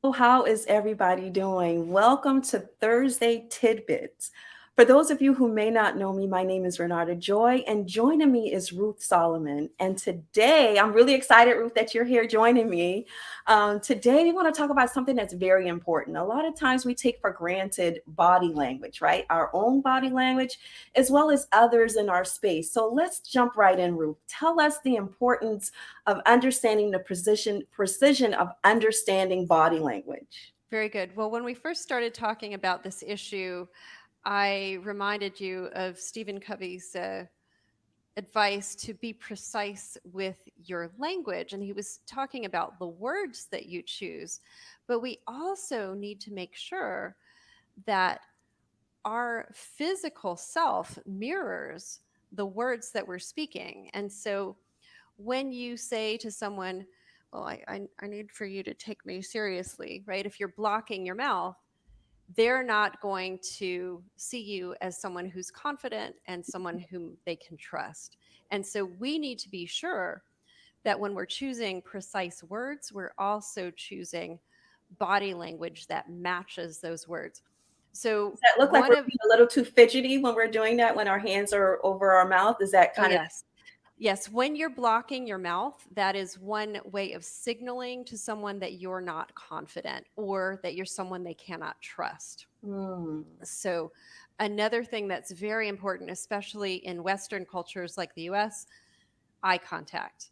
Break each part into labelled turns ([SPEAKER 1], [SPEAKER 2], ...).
[SPEAKER 1] Oh, how is everybody doing? Welcome to Thursday Tidbits. For those of you who may not know me, my name is Renata Joy, and joining me is Ruth Salomon. And today, I'm really excited, Ruth, that you're here joining me. Today, we want to talk about something that's very important. A lot of times we take for granted body language, right? Our own body language, as well as others in our space. So let's jump right in, Ruth. Tell us the importance of understanding the precision of understanding body language.
[SPEAKER 2] Very good. Well, when we first started talking about this issue, I reminded you of Stephen Covey's advice to be precise with your language. And he was talking about the words that you choose. But we also need to make sure that our physical self mirrors the words that we're speaking. And so when you say to someone, well, I need for you to take me seriously, right? If you're blocking your mouth, they're not going to see you as someone who's confident and someone whom they can trust. And so we need to be sure that when we're choosing precise words, we're also choosing body language that matches those words. So,
[SPEAKER 1] Does that look like
[SPEAKER 2] one
[SPEAKER 1] we're
[SPEAKER 2] of,
[SPEAKER 1] being a little too fidgety when we're doing that, when our hands are over our mouth? Is that
[SPEAKER 2] oh,
[SPEAKER 1] kind of
[SPEAKER 2] yes. Yes, when you're blocking your mouth, that is one way of signaling to someone that you're not confident or that you're someone they cannot trust.
[SPEAKER 1] hmm.
[SPEAKER 2] So, another thing that's very important, especially in Western cultures like the US, eye contact.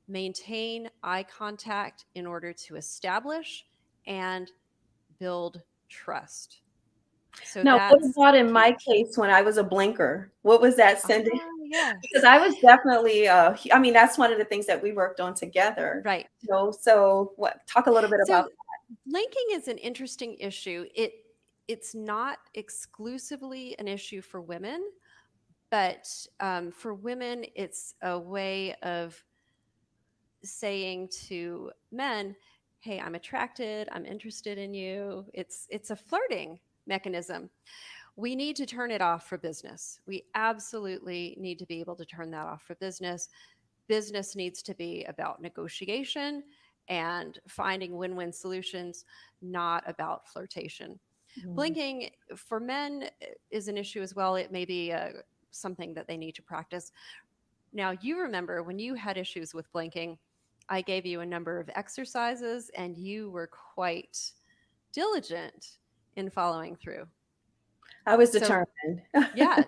[SPEAKER 2] Maintain eye contact in order to establish and build trust. So,
[SPEAKER 1] Now, what
[SPEAKER 2] that's
[SPEAKER 1] about in
[SPEAKER 2] key.
[SPEAKER 1] my case when I was a blinker? What was that sending? Because
[SPEAKER 2] Yes.
[SPEAKER 1] I was definitely, I mean, that's one of the things that we worked on together.
[SPEAKER 2] Right.
[SPEAKER 1] So what? Talk a little bit about.
[SPEAKER 2] So, blinking is an interesting issue. It's not exclusively an issue for women, but for women, it's a way of saying to men, "Hey, I'm attracted. I'm interested in you." It's a flirting mechanism. We need to turn it off for business. We absolutely need to be able to turn that off for business. Business needs to be about negotiation and finding win-win solutions, not about flirtation.
[SPEAKER 1] Mhm.
[SPEAKER 2] Blinking for men is an issue as well. It may be something that they need to practice. Now, you remember when you had issues with blinking, I gave you a number of exercises and you were quite diligent in following through.
[SPEAKER 1] I was
[SPEAKER 2] So,
[SPEAKER 1] determined.
[SPEAKER 2] yeah,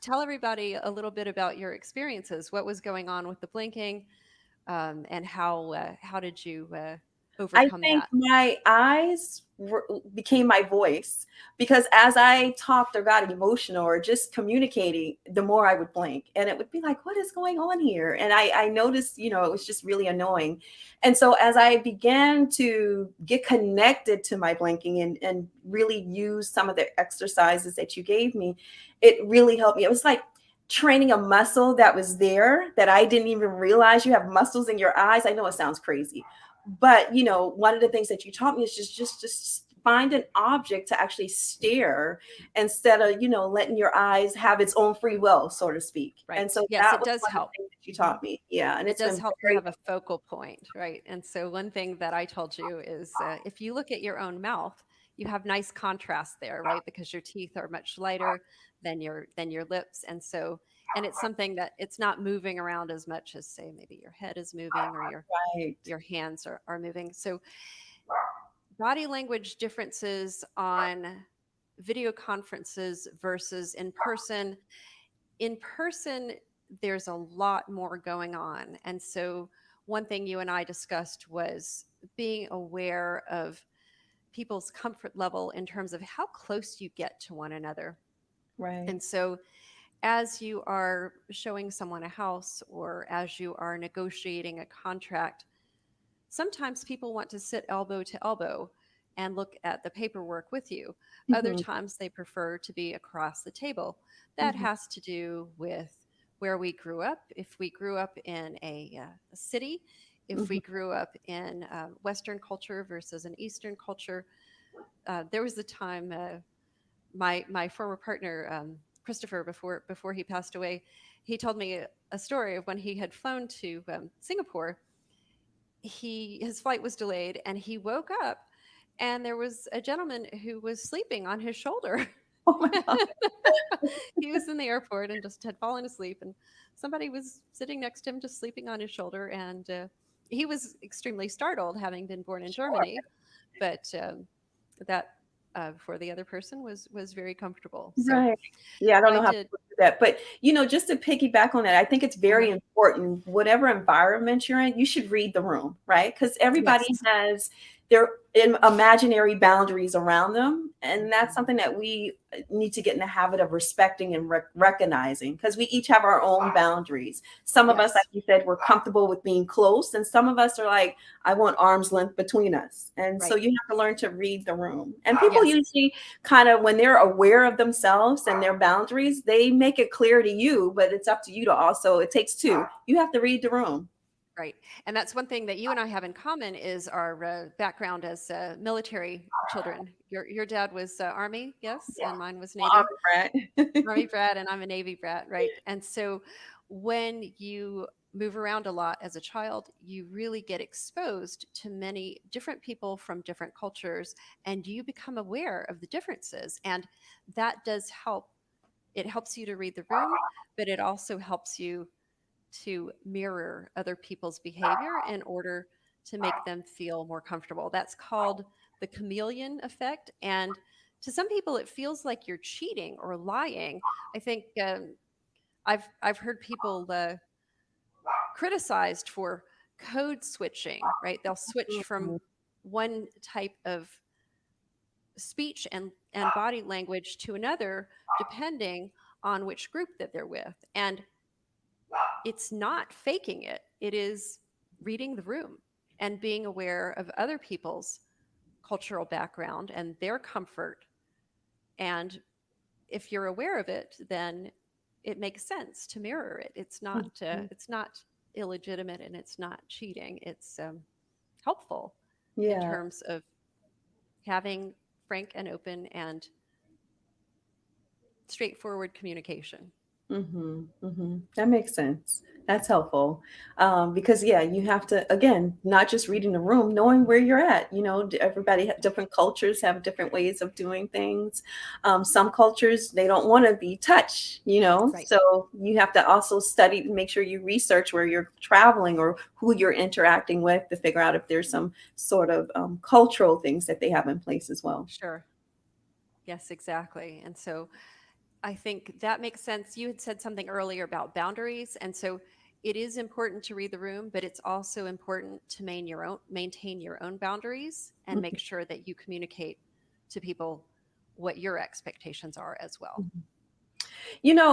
[SPEAKER 2] tell everybody a little bit about your experiences. What was going on with the blinking, and how did you
[SPEAKER 1] I
[SPEAKER 2] overcome
[SPEAKER 1] think
[SPEAKER 2] that?
[SPEAKER 1] my became my voice because as I talked or got emotional or just communicating, the more I would blink and it would be like, what is going on here? And I noticed, it was just really annoying. And so as I began to get connected to my blinking and really use some of the exercises that you gave me, it really helped me. It was like training a muscle that was there that I didn't even realize you have muscles in your eyes. I know it sounds crazy, but one of the things that you taught me is just find an object to actually stare instead of letting your eyes have its own free will, so to speak. And
[SPEAKER 2] Right.
[SPEAKER 1] so
[SPEAKER 2] Yes,
[SPEAKER 1] that
[SPEAKER 2] it
[SPEAKER 1] was
[SPEAKER 2] does
[SPEAKER 1] one of the
[SPEAKER 2] help.
[SPEAKER 1] things that you
[SPEAKER 2] Mhm.
[SPEAKER 1] taught me. Yeah, and
[SPEAKER 2] It
[SPEAKER 1] it's
[SPEAKER 2] does
[SPEAKER 1] been
[SPEAKER 2] help to
[SPEAKER 1] very.
[SPEAKER 2] have a focal point, right? And so, one thing that I told you is if you look at your own mouth, you have nice contrast there, right? Because your teeth are much lighter than your lips, and so, and it's something that it's not moving around as much as, say, maybe your head is moving or your
[SPEAKER 1] Right.
[SPEAKER 2] your hands are moving. So, body language differences on video conferences versus in person. In person, there's a lot more going on. And so, one thing you and I discussed was being aware of people's comfort level in terms of how close you get to one another.
[SPEAKER 1] Right.
[SPEAKER 2] And so, as you are showing someone a house or as you are negotiating a contract, sometimes people want to sit elbow to elbow and look at the paperwork with you. Other
[SPEAKER 1] Hmm.
[SPEAKER 2] times they prefer to be across the table. That
[SPEAKER 1] Hmm.
[SPEAKER 2] has to do with where we grew up. If we grew up in a city, if we
[SPEAKER 1] Hmm.
[SPEAKER 2] grew up in Western culture versus an Eastern culture, there was a time my former partner Christopher, before he passed away, he told me a story of when he had flown to Singapore. his flight was delayed, and he woke up, and there was a gentleman who was sleeping on his shoulder.
[SPEAKER 1] Oh my God.
[SPEAKER 2] He was in the airport and just had fallen asleep, and somebody was sitting next to him, just sleeping on his shoulder. And he was extremely startled, having been born in
[SPEAKER 1] Sure.
[SPEAKER 2] Germany, but that for the other person was very comfortable. So
[SPEAKER 1] Right. Yeah, I don't
[SPEAKER 2] I
[SPEAKER 1] know how
[SPEAKER 2] did.
[SPEAKER 1] people do that. But, just to piggyback on that, I think it's
[SPEAKER 2] Uh-huh.
[SPEAKER 1] very important, whatever environment you're in, you should read the room, right? Because everybody
[SPEAKER 2] Yes.
[SPEAKER 1] has their imaginary boundaries around them. And that's something that we need to get in the habit of respecting and recognizing, because we each have our own boundaries. Some of us, like
[SPEAKER 2] Yes.
[SPEAKER 1] you said, we're comfortable with being close, and some of us are like, I want arm's length between us. And so
[SPEAKER 2] Right.
[SPEAKER 1] you have to learn to read the room. And people
[SPEAKER 2] Yes.
[SPEAKER 1] usually kind of, when they're aware of themselves and their boundaries, they make it clear to you, but it's up to you to also, it takes two. You have to read the room.
[SPEAKER 2] Right. And that's one thing that you and I have in common is our background as military children. Your dad was Army, yes,
[SPEAKER 1] Yeah.
[SPEAKER 2] and mine was
[SPEAKER 1] Well, I'm
[SPEAKER 2] Navy.
[SPEAKER 1] a brat.
[SPEAKER 2] Army brat, and I'm a Navy brat, right? And so when you move around a lot as a child, you really get exposed to many different people from different cultures, and you become aware of the differences. And that does help. It helps you to read the room, but it also helps you to mirror other people's behavior in order to make them feel more comfortable. That's called the chameleon effect. And to some people, it feels like you're cheating or lying. I think I've heard people criticized for code switching. Right, they'll switch from one type of speech and body language to another depending on which group that they're with. And it's not faking it. It is reading the room and being aware of other people's cultural background and their comfort. And if you're aware of it, then it makes sense to mirror it. It's not illegitimate, and it's not cheating. It's helpful in
[SPEAKER 1] Yeah.
[SPEAKER 2] terms of having frank and open and straightforward communication.
[SPEAKER 1] That makes sense. That's helpful. Because yeah, you have to, again, not just reading the room, knowing where you're at. Everybody, different cultures have different ways of doing things. Some cultures, they don't want to be touched,
[SPEAKER 2] Right.
[SPEAKER 1] so you have to also study, make sure you research where you're traveling or who you're interacting with to figure out if there's some sort of cultural things that they have in place as well.
[SPEAKER 2] Sure. Yes, exactly. And so I think that makes sense. You had said something earlier about boundaries, and so it is important to read the room, but it's also important to maintain your own boundaries and make sure that you communicate to people what your expectations are as well.
[SPEAKER 1] Mhm.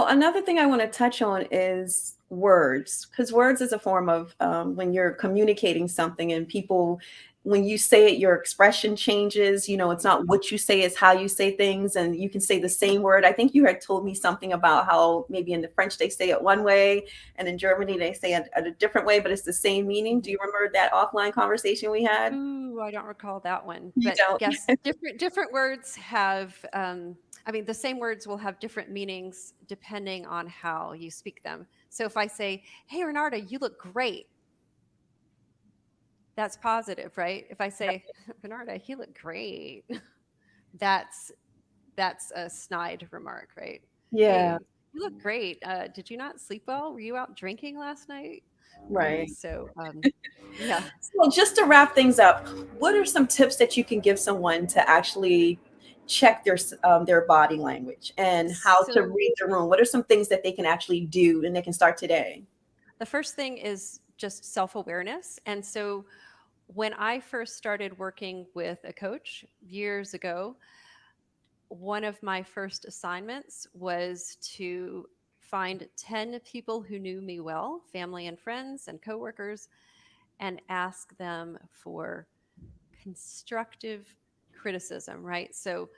[SPEAKER 1] Another thing I want to touch on is words, because words is a form of when you're communicating something, and people, when you say it, your expression changes. It's not what you say, it's how you say things. And you can say the same word. I think you had told me something about how maybe in the French they say it one way, and in Germany they say it a different way, but it's the same meaning. Do you remember that offline conversation we had?
[SPEAKER 2] Ooh, I don't recall that one,
[SPEAKER 1] You
[SPEAKER 2] but
[SPEAKER 1] don't?
[SPEAKER 2] yes, different words have. I mean, the same words will have different meanings depending on how you speak them. So if I say, "Hey, Renata, you look great," that's positive, right? If I say, "Renata, you look great," that's that's a snide remark, right?
[SPEAKER 1] Yeah,
[SPEAKER 2] Hey, you look great. Did you not sleep well? Were you out drinking last night? Right.
[SPEAKER 1] right.
[SPEAKER 2] So, yeah.
[SPEAKER 1] Well, just to wrap things up, what are some tips that you can give someone to actually check their body language and how to
[SPEAKER 2] So
[SPEAKER 1] read the room? What are some things that they can actually do and they can start today?
[SPEAKER 2] the first thing is just self awareness. And so when I first started working with a coach years ago, one of my first assignments was to find 10 people who knew me well, family and friends and coworkers, and ask them for constructive criticism, right? So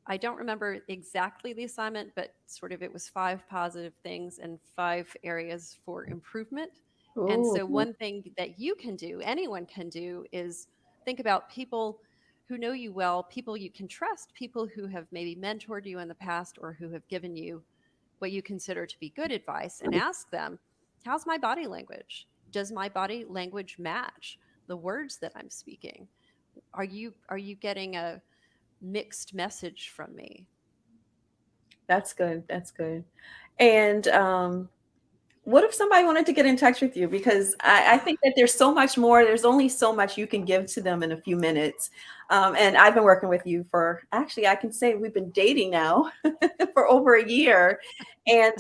[SPEAKER 2] I don't remember exactly the assignment, but sort of it was five positive things and five areas for improvement. And
[SPEAKER 1] Oh,
[SPEAKER 2] so, one thing that you can do, anyone can do, is think about people who know you well, people you can trust, people who have maybe mentored you in the past or who have given you what you consider to be good advice, and ask them, how's my body language? Does my body language match the words that I'm speaking? Are you getting a mixed message from me?
[SPEAKER 1] That's good. That's good. And what if somebody wanted to get in touch with you? Because I think that there's so much more. There's only so much you can give to them in a few minutes. And I've been working with you for, actually, I can say we've been dating now for over a year. And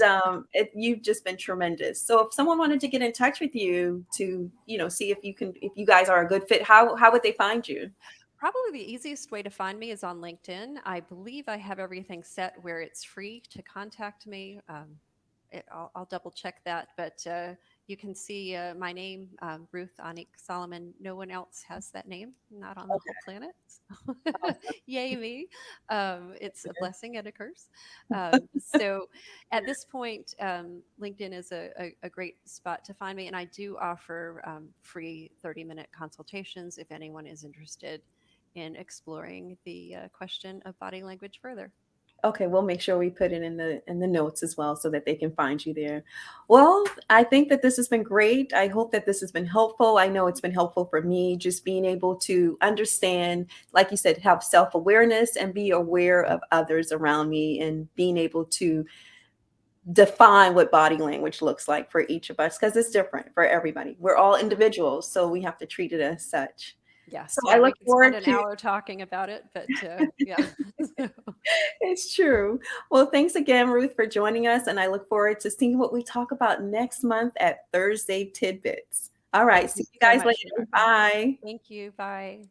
[SPEAKER 1] you've just been tremendous. So if someone wanted to get in touch with you to, see if you guys are a good fit, how would they find you?
[SPEAKER 2] Probably the easiest way to find me is on LinkedIn. I believe I have everything set where it's free to contact me. I'll double check that, but you can see my name, Ruth Salomon. No one else has that name, not on the whole
[SPEAKER 1] Okay.
[SPEAKER 2] planet.
[SPEAKER 1] Awesome.
[SPEAKER 2] Yay me! It's a blessing and a curse. So at this point, LinkedIn is a great spot to find me, and I do offer free 30-minute consultations if anyone is interested in exploring the question of body language further.
[SPEAKER 1] Okay, we'll make sure we put it in the notes as well so that they can find you there. Well, I think that this has been great. I hope that this has been helpful. I know it's been helpful for me just being able to understand, like you said, have self-awareness and be aware of others around me and being able to define what body language looks like for each of us because it's different for everybody. We're all individuals, so we have to treat it as such. So
[SPEAKER 2] Yes,
[SPEAKER 1] I
[SPEAKER 2] yeah, we
[SPEAKER 1] look
[SPEAKER 2] can spend
[SPEAKER 1] forward
[SPEAKER 2] an
[SPEAKER 1] to
[SPEAKER 2] hour talking about it, but yeah.
[SPEAKER 1] It's true. Well, thanks again, Ruth, for joining us. And I look forward to seeing what we talk about next month at Thursday Tidbits. All right.
[SPEAKER 2] Thank you
[SPEAKER 1] See you
[SPEAKER 2] so
[SPEAKER 1] guys
[SPEAKER 2] much,
[SPEAKER 1] later.
[SPEAKER 2] Rebecca.
[SPEAKER 1] Bye.
[SPEAKER 2] Thank you. Bye.